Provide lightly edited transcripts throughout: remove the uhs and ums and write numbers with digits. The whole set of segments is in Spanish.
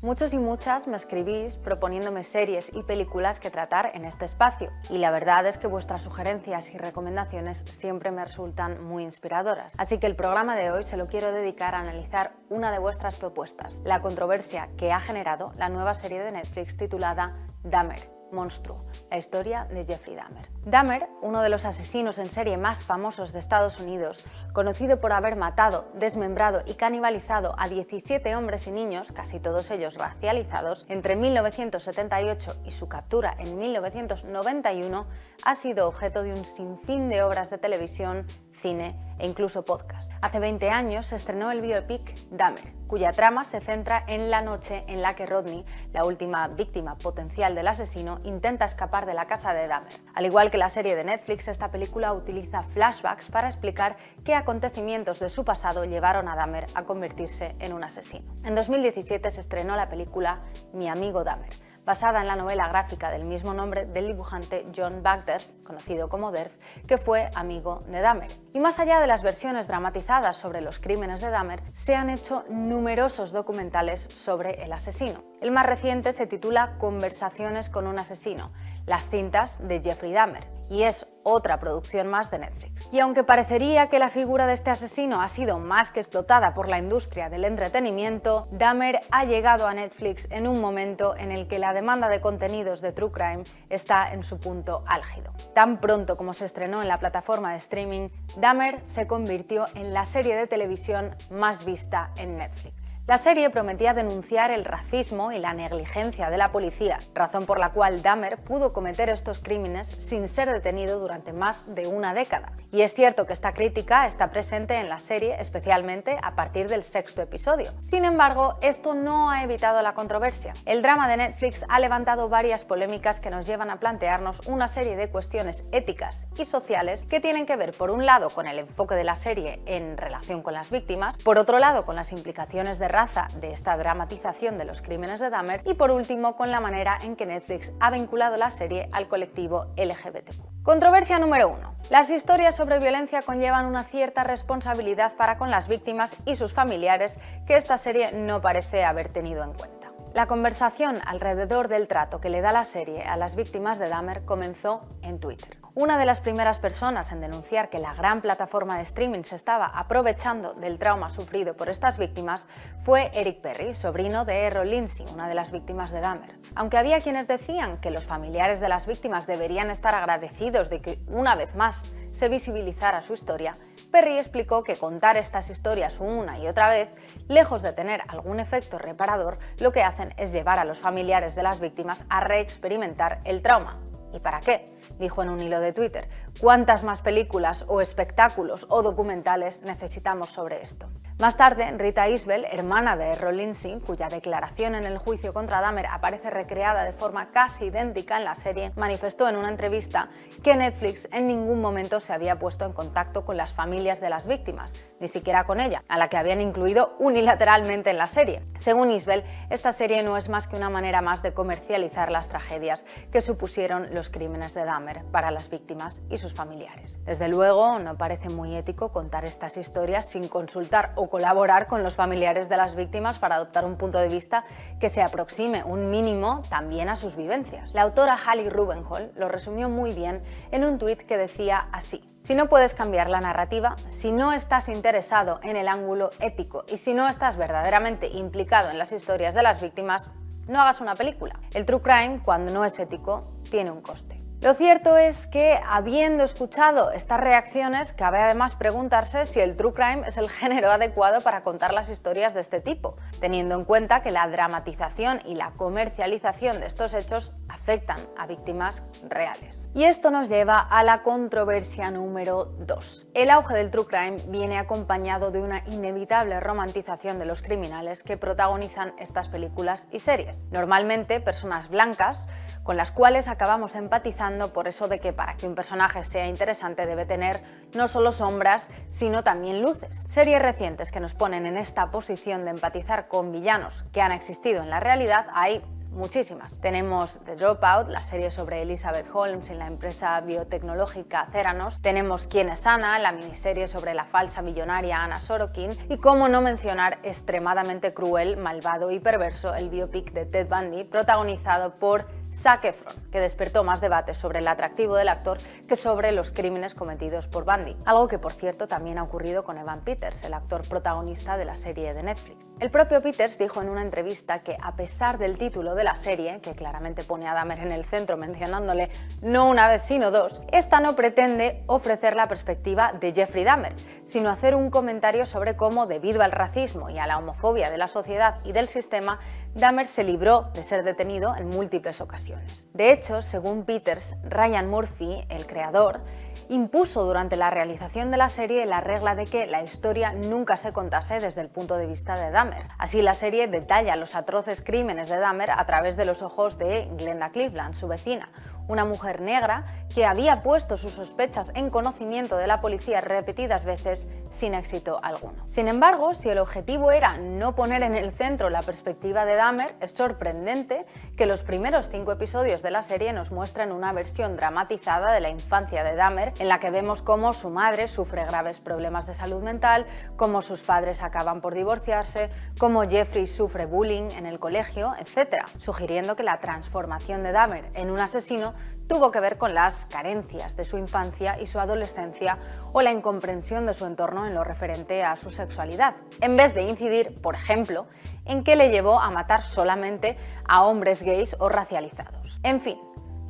Muchos y muchas me escribís proponiéndome series y películas que tratar en este espacio, y la verdad es que vuestras sugerencias y recomendaciones siempre me resultan muy inspiradoras. Así que el programa de hoy se lo quiero dedicar a analizar una de vuestras propuestas, la controversia que ha generado la nueva serie de Netflix titulada Dahmer, Monstruo, la historia de Jeffrey Dahmer. Dahmer, uno de los asesinos en serie más famosos de Estados Unidos, conocido por haber matado, desmembrado y canibalizado a 17 hombres y niños, casi todos ellos racializados, entre 1978 y su captura en 1991, ha sido objeto de un sinfín de obras de televisión, cine e incluso podcast. Hace 20 años se estrenó el biopic Dahmer, cuya trama se centra en la noche en la que Rodney, la última víctima potencial del asesino, intenta escapar de la casa de Dahmer. Al igual que la serie de Netflix, esta película utiliza flashbacks para explicar qué acontecimientos de su pasado llevaron a Dahmer a convertirse en un asesino. En 2017 se estrenó la película Mi amigo Dahmer, basada en la novela gráfica del mismo nombre del dibujante John Bagdeth, conocido como Derf, que fue amigo de Dahmer. Y más allá de las versiones dramatizadas sobre los crímenes de Dahmer, se han hecho numerosos documentales sobre el asesino. El más reciente se titula Conversaciones con un asesino, las cintas de Jeffrey Dahmer, y es otra producción más de Netflix. Y aunque parecería que la figura de este asesino ha sido más que explotada por la industria del entretenimiento, Dahmer ha llegado a Netflix en un momento en el que la demanda de contenidos de True Crime está en su punto álgido. Tan pronto como se estrenó en la plataforma de streaming, Dahmer se convirtió en la serie de televisión más vista en Netflix. La serie prometía denunciar el racismo y la negligencia de la policía, razón por la cual Dahmer pudo cometer estos crímenes sin ser detenido durante más de una década. Y es cierto que esta crítica está presente en la serie, especialmente a partir del 6º episodio. Sin embargo, esto no ha evitado la controversia. El drama de Netflix ha levantado varias polémicas que nos llevan a plantearnos una serie de cuestiones éticas y sociales que tienen que ver, por un lado, con el enfoque de la serie en relación con las víctimas, por otro lado, con las implicaciones de raza de esta dramatización de los crímenes de Dahmer y, por último, con la manera en que Netflix ha vinculado la serie al colectivo LGBTQ. Controversia número 1. Las historias sobre violencia conllevan una cierta responsabilidad para con las víctimas y sus familiares que esta serie no parece haber tenido en cuenta. La conversación alrededor del trato que le da la serie a las víctimas de Dahmer comenzó en Twitter. Una de las primeras personas en denunciar que la gran plataforma de streaming se estaba aprovechando del trauma sufrido por estas víctimas fue Eric Perry, sobrino de Errol Lindsey, una de las víctimas de Dahmer. Aunque había quienes decían que los familiares de las víctimas deberían estar agradecidos de que, una vez más, se visibilizara su historia, Perry explicó que contar estas historias una y otra vez, lejos de tener algún efecto reparador, lo que hacen es llevar a los familiares de las víctimas a reexperimentar el trauma. ¿Y para qué?, dijo en un hilo de Twitter. ¿Cuántas más películas o espectáculos o documentales necesitamos sobre esto? Más tarde, Rita Isbell, hermana de Errol Lindsey, cuya declaración en el juicio contra Dahmer aparece recreada de forma casi idéntica en la serie, manifestó en una entrevista que Netflix en ningún momento se había puesto en contacto con las familias de las víctimas, ni siquiera con ella, a la que habían incluido unilateralmente en la serie. Según Isbell, esta serie no es más que una manera más de comercializar las tragedias que supusieron los crímenes de Dahmer para las víctimas y sus familiares. Desde luego, no parece muy ético contar estas historias sin consultar o colaborar con los familiares de las víctimas para adoptar un punto de vista que se aproxime un mínimo también a sus vivencias. La autora Hallie Rubenhall lo resumió muy bien en un tuit que decía así: si no puedes cambiar la narrativa, si no estás interesado en el ángulo ético y si no estás verdaderamente implicado en las historias de las víctimas, no hagas una película. El true crime, cuando no es ético, tiene un coste. Lo cierto es que, habiendo escuchado estas reacciones, cabe además preguntarse si el true crime es el género adecuado para contar las historias de este tipo, teniendo en cuenta que la dramatización y la comercialización de estos hechos afectan a víctimas reales. Y esto nos lleva a la controversia número 2. El auge del true crime viene acompañado de una inevitable romantización de los criminales que protagonizan estas películas y series. Normalmente personas blancas con las cuales acabamos empatizando por eso de que para que un personaje sea interesante debe tener no solo sombras, sino también luces. Series recientes que nos ponen en esta posición de empatizar con villanos que han existido en la realidad hay muchísimas. Tenemos The Dropout, la serie sobre Elizabeth Holmes en la empresa biotecnológica Theranos. Tenemos ¿Quién es Ana?, la miniserie sobre la falsa millonaria Anna Sorokin. Y cómo no mencionar extremadamente cruel, malvado y perverso el biopic de Ted Bundy, protagonizado por Zac Efron, que despertó más debate sobre el atractivo del actor que sobre los crímenes cometidos por Bundy, algo que por cierto también ha ocurrido con Evan Peters, el actor protagonista de la serie de Netflix. El propio Peters dijo en una entrevista que a pesar del título de la serie, que claramente pone a Dahmer en el centro mencionándole no una vez sino dos, esta no pretende ofrecer la perspectiva de Jeffrey Dahmer, sino hacer un comentario sobre cómo, debido al racismo y a la homofobia de la sociedad y del sistema, Dahmer se libró de ser detenido en múltiples ocasiones. De hecho, según Peters, Ryan Murphy, el creador, impuso durante la realización de la serie la regla de que la historia nunca se contase desde el punto de vista de Dahmer. Así, la serie detalla los atroces crímenes de Dahmer a través de los ojos de Glenda Cleveland, su vecina, una mujer negra que había puesto sus sospechas en conocimiento de la policía repetidas veces sin éxito alguno. Sin embargo, si el objetivo era no poner en el centro la perspectiva de Dahmer, es sorprendente que los primeros 5 episodios de la serie nos muestren una versión dramatizada de la infancia de Dahmer, en la que vemos cómo su madre sufre graves problemas de salud mental, cómo sus padres acaban por divorciarse, cómo Jeffrey sufre bullying en el colegio, etc., sugiriendo que la transformación de Dahmer en un asesino tuvo que ver con las carencias de su infancia y su adolescencia o la incomprensión de su entorno en lo referente a su sexualidad, en vez de incidir, por ejemplo, en qué le llevó a matar solamente a hombres gays o racializados. En fin,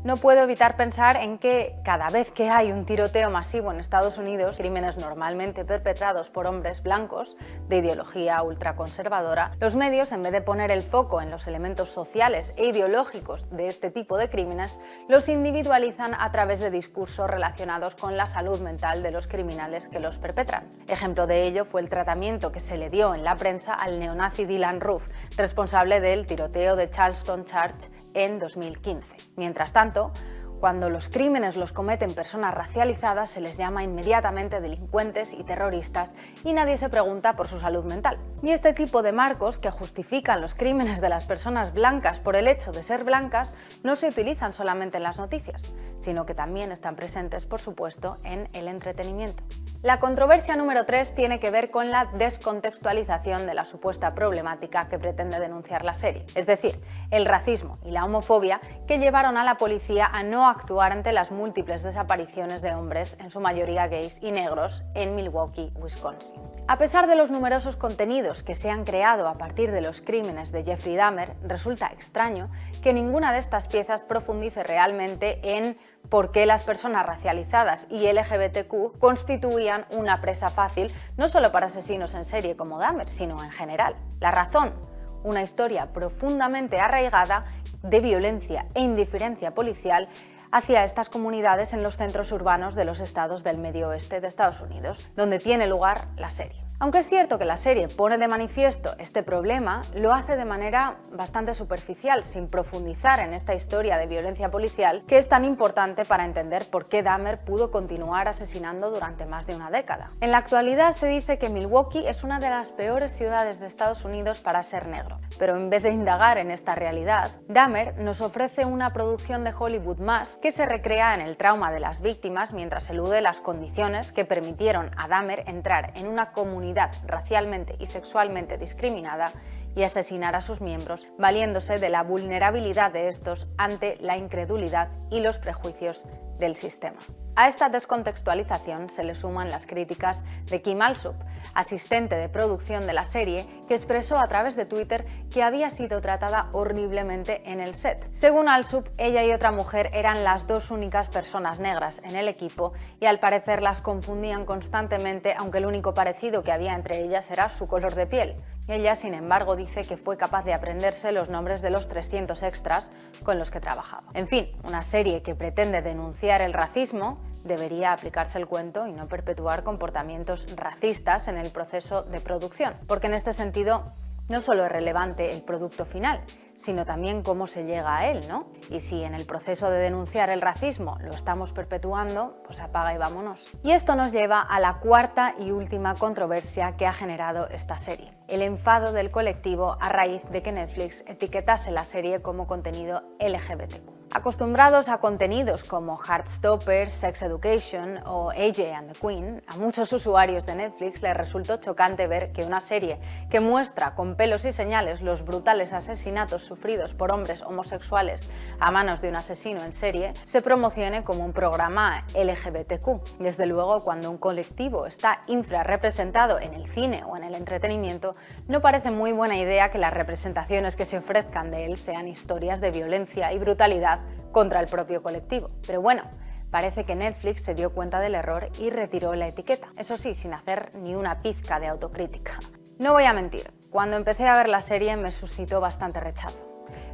no puedo evitar pensar en que cada vez que hay un tiroteo masivo en Estados Unidos, crímenes normalmente perpetrados por hombres blancos de ideología ultraconservadora, los medios, en vez de poner el foco en los elementos sociales e ideológicos de este tipo de crímenes, los individualizan a través de discursos relacionados con la salud mental de los criminales que los perpetran. Ejemplo de ello fue el tratamiento que se le dio en la prensa al neonazi Dylann Roof, responsable del tiroteo de Charleston Church en 2015. Mientras tanto, cuando los crímenes los cometen personas racializadas, se les llama inmediatamente delincuentes y terroristas y nadie se pregunta por su salud mental. Y este tipo de marcos que justifican los crímenes de las personas blancas por el hecho de ser blancas no se utilizan solamente en las noticias, sino que también están presentes, por supuesto, en el entretenimiento. La controversia número 3 tiene que ver con la descontextualización de la supuesta problemática que pretende denunciar la serie, es decir, el racismo y la homofobia que llevaron a la policía a no actuar ante las múltiples desapariciones de hombres, en su mayoría gays y negros, en Milwaukee, Wisconsin. A pesar de los numerosos contenidos que se han creado a partir de los crímenes de Jeffrey Dahmer, resulta extraño que ninguna de estas piezas profundice realmente en por qué las personas racializadas y LGBTQ constituían una presa fácil no solo para asesinos en serie como Dahmer, sino en general. La razón: una historia profundamente arraigada de violencia e indiferencia policial hacia estas comunidades en los centros urbanos de los estados del medio oeste de Estados Unidos, donde tiene lugar la serie. Aunque es cierto que la serie pone de manifiesto este problema, lo hace de manera bastante superficial, sin profundizar en esta historia de violencia policial que es tan importante para entender por qué Dahmer pudo continuar asesinando durante más de una década. En la actualidad se dice que Milwaukee es una de las peores ciudades de Estados Unidos para ser negro, pero en vez de indagar en esta realidad, Dahmer nos ofrece una producción de Hollywood más que se recrea en el trauma de las víctimas mientras elude las condiciones que permitieron a Dahmer entrar en una comunidad racialmente y sexualmente discriminada y asesinar a sus miembros, valiéndose de la vulnerabilidad de estos ante la incredulidad y los prejuicios del sistema. A esta descontextualización se le suman las críticas de Kim Alsop, asistente de producción de la serie, que expresó a través de Twitter que había sido tratada horriblemente en el set. Según Alsop, ella y otra mujer eran las dos únicas personas negras en el equipo y al parecer las confundían constantemente, aunque el único parecido que había entre ellas era su color de piel. Ella, sin embargo, dice que fue capaz de aprenderse los nombres de los 300 extras con los que trabajaba. En fin, una serie que pretende denunciar el racismo debería aplicarse el cuento y no perpetuar comportamientos racistas en el proceso de producción, porque en este sentido no solo es relevante el producto final, sino también cómo se llega a él, ¿no? Y si en el proceso de denunciar el racismo lo estamos perpetuando, pues apaga y vámonos. Y esto nos lleva a la cuarta y última controversia que ha generado esta serie: el enfado del colectivo a raíz de que Netflix etiquetase la serie como contenido LGBTQ. Acostumbrados a contenidos como Heartstopper, Sex Education o AJ and the Queen, a muchos usuarios de Netflix les resultó chocante ver que una serie que muestra con pelos y señales los brutales asesinatos sufridos por hombres homosexuales a manos de un asesino en serie se promocione como un programa LGBTQ. Desde luego, cuando un colectivo está infrarrepresentado en el cine o en el entretenimiento, no parece muy buena idea que las representaciones que se ofrezcan de él sean historias de violencia y brutalidad contra el propio colectivo. Pero bueno, parece que Netflix se dio cuenta del error y retiró la etiqueta, eso sí, sin hacer ni una pizca de autocrítica. No voy a mentir, cuando empecé a ver la serie me suscitó bastante rechazo.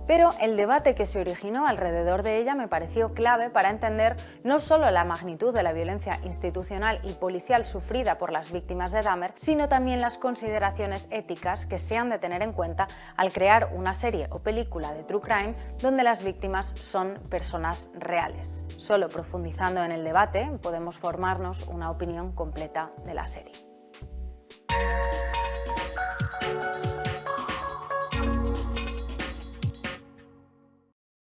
Pero el debate que se originó alrededor de ella me pareció clave para entender no solo la magnitud de la violencia institucional y policial sufrida por las víctimas de Dahmer, sino también las consideraciones éticas que se han de tener en cuenta al crear una serie o película de true crime donde las víctimas son personas reales. Solo profundizando en el debate podemos formarnos una opinión completa de la serie.